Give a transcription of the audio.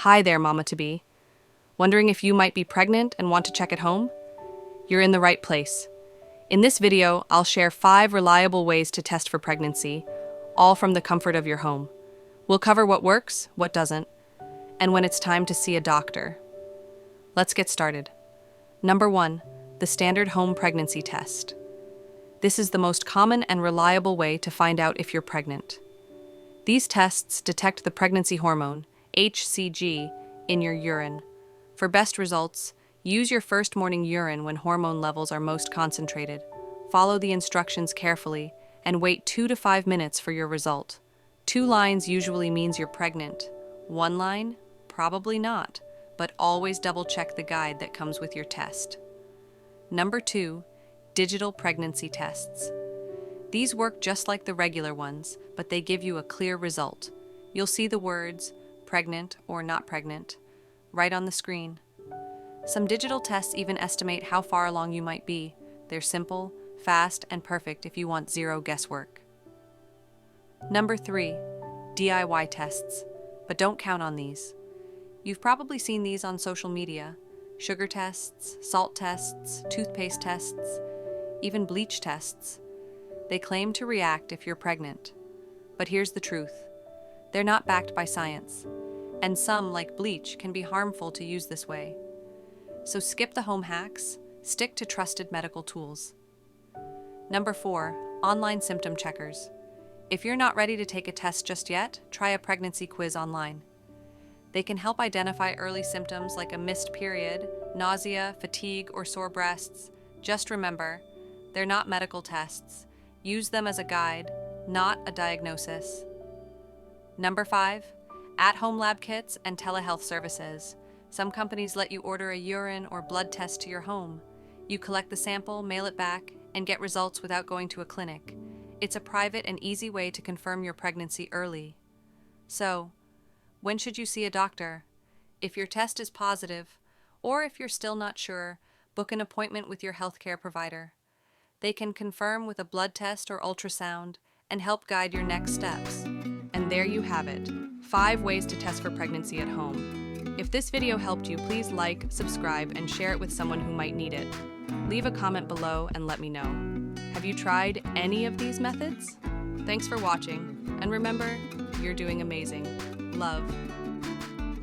Hi there, Mama-to-be. Wondering if you might be pregnant and want to check at home? You're in the right place. In this video, I'll share 5 reliable ways to test for pregnancy, all from the comfort of your home. We'll cover what works, what doesn't, and when it's time to see a doctor. Let's get started. Number 1, the standard home pregnancy test. This is the most common and reliable way to find out if you're pregnant. These tests detect the pregnancy hormone, HCG, in your urine. For best results, use your first morning urine when hormone levels are most concentrated. Follow the instructions carefully and wait 2 to 5 minutes for your result. 2 lines usually means you're pregnant. 1 line? Probably not, but always double-check the guide that comes with your test. Number 2, digital pregnancy tests. These work just like the regular ones, but they give you a clear result. You'll see the words, pregnant or not pregnant, right on the screen. Some digital tests even estimate how far along you might be. They're simple, fast, and perfect if you want zero guesswork. Number 3, DIY tests. But don't count on these. You've probably seen these on social media. Sugar tests, salt tests, toothpaste tests, even bleach tests. They claim to react if you're pregnant. But here's the truth. They're not backed by science. And some, like bleach, can be harmful to use this way. So skip the home hacks, stick to trusted medical tools. Number 4, online symptom checkers. If you're not ready to take a test just yet, try a pregnancy quiz online. They can help identify early symptoms like a missed period, nausea, fatigue, or sore breasts. Just remember, they're not medical tests. Use them as a guide, not a diagnosis. Number 5, at-home lab kits and telehealth services. Some companies let you order a urine or blood test to your home. You collect the sample, mail it back, and get results without going to a clinic. It's a private and easy way to confirm your pregnancy early. So, when should you see a doctor? If your test is positive, or if you're still not sure, book an appointment with your healthcare provider. They can confirm with a blood test or ultrasound and help guide your next steps. And there you have it, 5 ways to test for pregnancy at home. If this video helped you, please like, subscribe, and share it with someone who might need it. Leave a comment below and let me know. Have you tried any of these methods? Thanks for watching, and remember, you're doing amazing. Love.